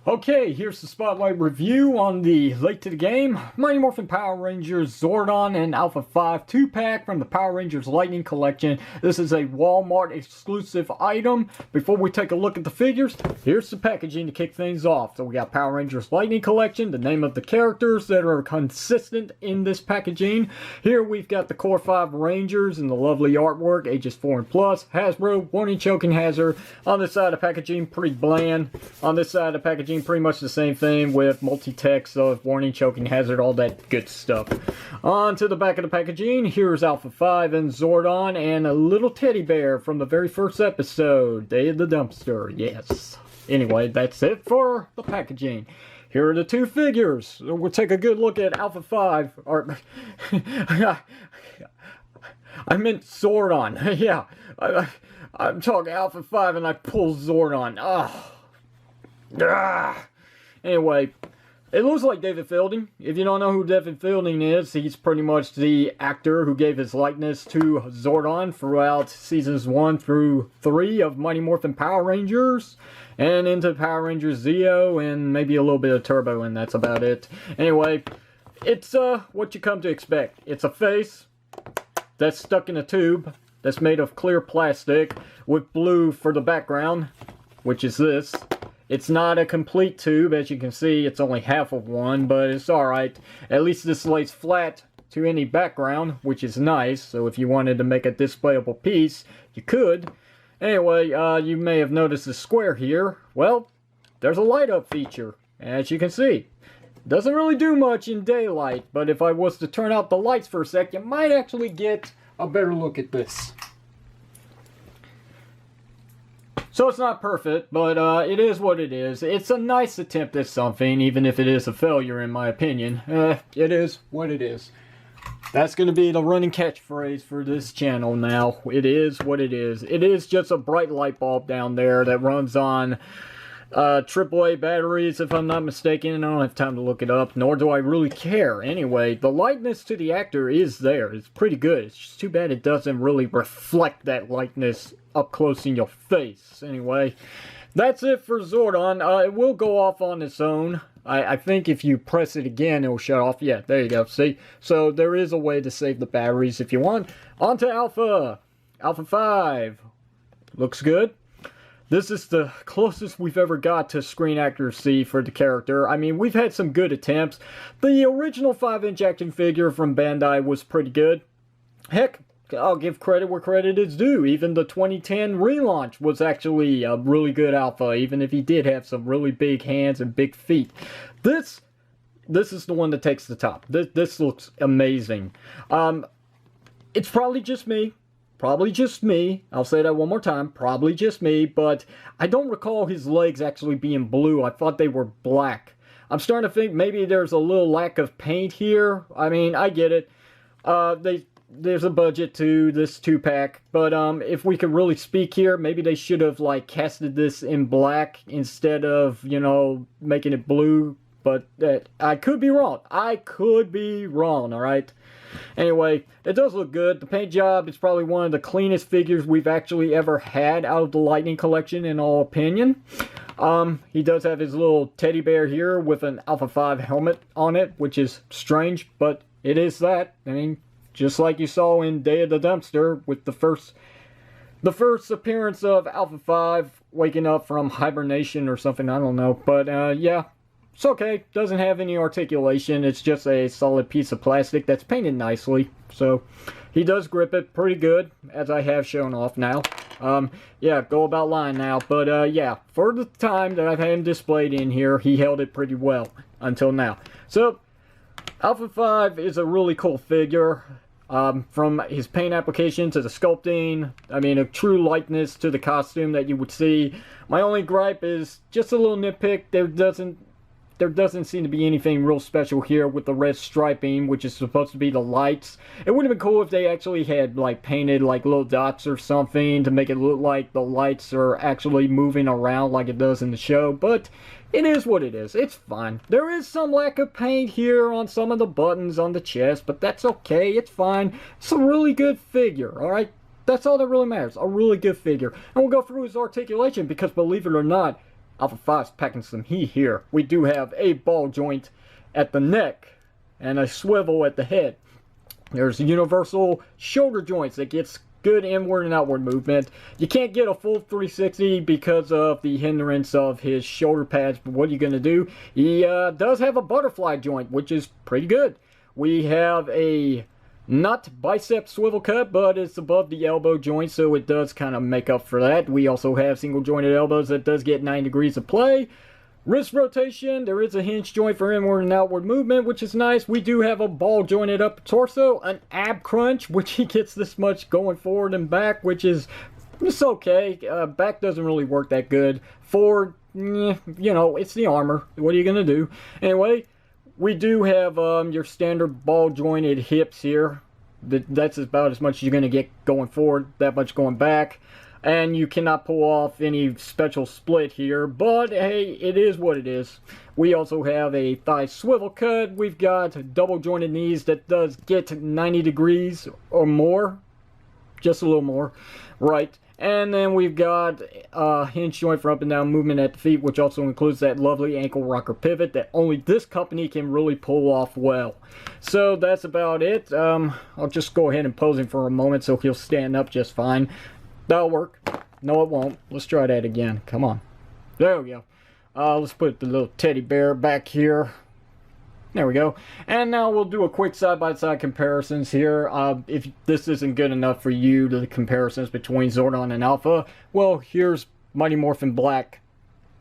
Okay, here's the spotlight review on the late to the game Mighty Morphin Power Rangers Zordon and Alpha 5 2-pack from the Power Rangers Lightning Collection. This is a Walmart exclusive item. Before we take a look at the figures, here's the packaging to kick things off. So we got Power Rangers Lightning Collection, the name of the characters that are consistent in this packaging. Here we've got the Core 5 Rangers and the lovely artwork, ages 4 and plus, Hasbro, warning choking hazard. On this side of the packaging, pretty bland. On this side of the packaging, pretty much the same thing with multi-text of warning, choking hazard, all that good stuff. On to the back of the packaging, here's Alpha 5 and Zordon and a little teddy bear from the very first episode, Day of the Dumpster, yes. Anyway, that's it for the packaging. Here are the two figures. We'll take a good look at Alpha 5, or I meant Zordon, yeah. I'm talking Alpha 5 and I pull Zordon. Anyway, it looks like David Fielding. If you don't know who David Fielding is, he's pretty much the actor who gave his likeness to Zordon throughout seasons 1 through 3 of Mighty Morphin Power Rangers, and into Power Rangers Zeo, and maybe a little bit of Turbo, and that's about it. Anyway, it's what you come to expect. It's a face that's stuck in a tube that's made of clear plastic with blue for the background, which is this. It's not a complete tube, as you can see, it's only half of one, but it's alright. At least this lays flat to any background, which is nice, so if you wanted to make a displayable piece, you could. Anyway, you may have noticed the square here. Well, there's a light up feature, as you can see. Doesn't really do much in daylight, but if I was to turn out the lights for a sec, you might actually get a better look at this. So it's not perfect, but it is what it is. It's a nice attempt at something, even if it is a failure in my opinion. It is what it is. That's going to be the running catchphrase for this channel now. It is what it is. It is just a bright light bulb down there that runs on AAA batteries, if I'm not mistaken. I don't have time to look it up, nor do I really care. Anyway, the likeness to the actor is there. It's pretty good. It's just too bad it doesn't really reflect that likeness up close in your face. Anyway, that's it for Zordon. It will go off on its own. I think if you press it again, it will shut off. Yeah, there you go. See? So there is a way to save the batteries if you want. On to Alpha. Alpha 5. Looks good. This is the closest we've ever got to screen accuracy for the character. I mean, we've had some good attempts. The original 5-inch action figure from Bandai was pretty good. Heck, I'll give credit where credit is due. Even the 2010 relaunch was actually a really good Alpha, even if he did have some really big hands and big feet. This is the one that takes the top. This looks amazing. It's probably just me. Probably just me. I'll say that one more time. Probably just me, but I don't recall his legs actually being blue. I thought they were black. I'm starting to think maybe there's a little lack of paint here. I mean, I get it. There's a budget to this 2-pack, but if we could really speak here, maybe they should have like casted this in black instead of, you know, making it blue. But I could be wrong. I could be wrong, alright? Anyway, it does look good. The paint job is probably one of the cleanest figures we've actually ever had out of the Lightning Collection, in all opinion. He does have his little teddy bear here with an Alpha 5 helmet on it, which is strange, but it is that. I mean, just like you saw in Day of the Dumpster with the first appearance of Alpha 5 waking up from hibernation or something, I don't know. But, yeah. It's okay. Doesn't have any articulation. It's just a solid piece of plastic that's painted nicely. So, he does grip it pretty good, as I have shown off now. Yeah, go about line now. But, yeah, for the time that I've had him displayed in here, he held it pretty well until now. So, Alpha 5 is a really cool figure. From his paint application to the sculpting, I mean, a true likeness to the costume that you would see. My only gripe is just a little nitpick. There doesn't seem to be anything real special here with the red striping, which is supposed to be the lights. It would have been cool if they actually had like painted like little dots or something to make it look like the lights are actually moving around like it does in the show. But it is what it is. It's fine. There is some lack of paint here on some of the buttons on the chest, but that's okay. It's fine. It's a really good figure, alright? That's all that really matters. A really good figure. And we'll go through his articulation because, believe it or not, Alpha 5's packing some heat here. We do have a ball joint at the neck and a swivel at the head. There's universal shoulder joints that gets good inward and outward movement. You can't get a full 360 because of the hindrance of his shoulder pads, but what are you going to do? He does have a butterfly joint, which is pretty good. We have a not bicep swivel cut, but it's above the elbow joint, so it does kind of make up for that. We also have single jointed elbows that does get 9 degrees of play. Wrist rotation, there is a hinge joint for inward and outward movement, which is nice. We do have a ball jointed upper torso, an ab crunch, which he gets this much going forward and back, which is just okay. Back doesn't really work that good. Forward, you know, it's the armor. What are you going to do? Anyway, we do have your standard ball jointed hips here. That's about as much as you're going to get going forward, that much going back. And you cannot pull off any special split here, but hey, it is what it is. We also have a thigh swivel cut. We've got double jointed knees that does get 90 degrees or more, just a little more, right? And then we've got a hinge joint for up and down movement at the feet, which also includes that lovely ankle rocker pivot that only this company can really pull off well. So that's about it. I'll just go ahead and pose him for a moment so he'll stand up just fine. That'll work. No, it won't. Let's try that again. Come on. There we go. Let's put the little teddy bear back here. There we go. And now we'll do a quick side-by-side comparisons here. If this isn't good enough for you, the comparisons between Zordon and Alpha, well, here's Mighty Morphin Black,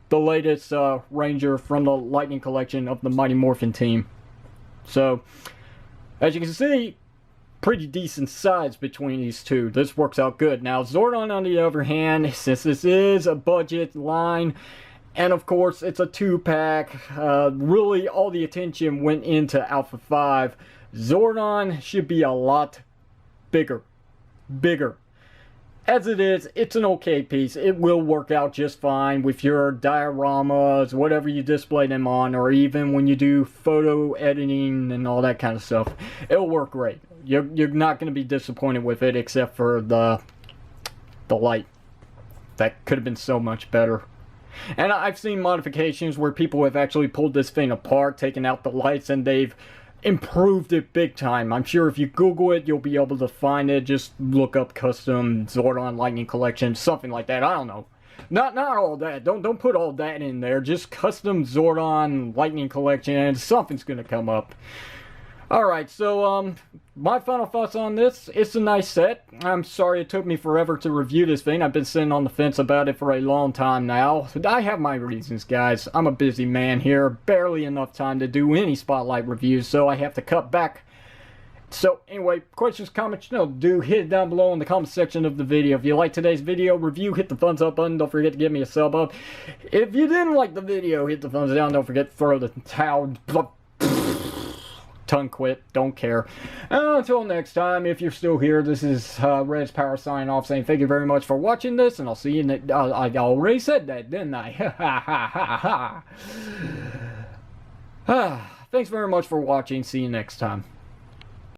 the latest Ranger from the Lightning Collection of the Mighty Morphin team. So, as you can see, pretty decent size between these two. This works out good. Now, Zordon, on the other hand, since this is a budget line, and of course, it's a 2-pack, really all the attention went into Alpha 5. Zordon should be a lot bigger. As it is, it's an okay piece. It will work out just fine with your dioramas, whatever you display them on, or even when you do photo editing and all that kind of stuff. It'll work great. You're not going to be disappointed with it, except for the light. That could have been so much better. And I've seen modifications where people have actually pulled this thing apart, taken out the lights, and they've improved it big time. I'm sure if you Google it, you'll be able to find it. Just look up custom Zordon Lightning Collection, something like that. I don't know. Not all that. Don't put all that in there. Just custom Zordon Lightning Collection, and something's gonna come up. Alright, so, my final thoughts on this, it's a nice set. I'm sorry it took me forever to review this thing. I've been sitting on the fence about it for a long time now. I have my reasons, guys. I'm a busy man here. Barely enough time to do any Spotlight reviews, so I have to cut back. So, anyway, questions, comments, do hit it down below in the comment section of the video. If you like today's video review, hit the thumbs up button. Don't forget to give me a sub up. If you didn't like the video, hit the thumbs down. Don't forget to throw the towel... Tongue quit, don't care. Until next time, if you're still here, this is Red's Power signing off, saying thank you very much for watching this, and I'll see you in the... I already said that, didn't I? Thanks very much for watching. See you next time.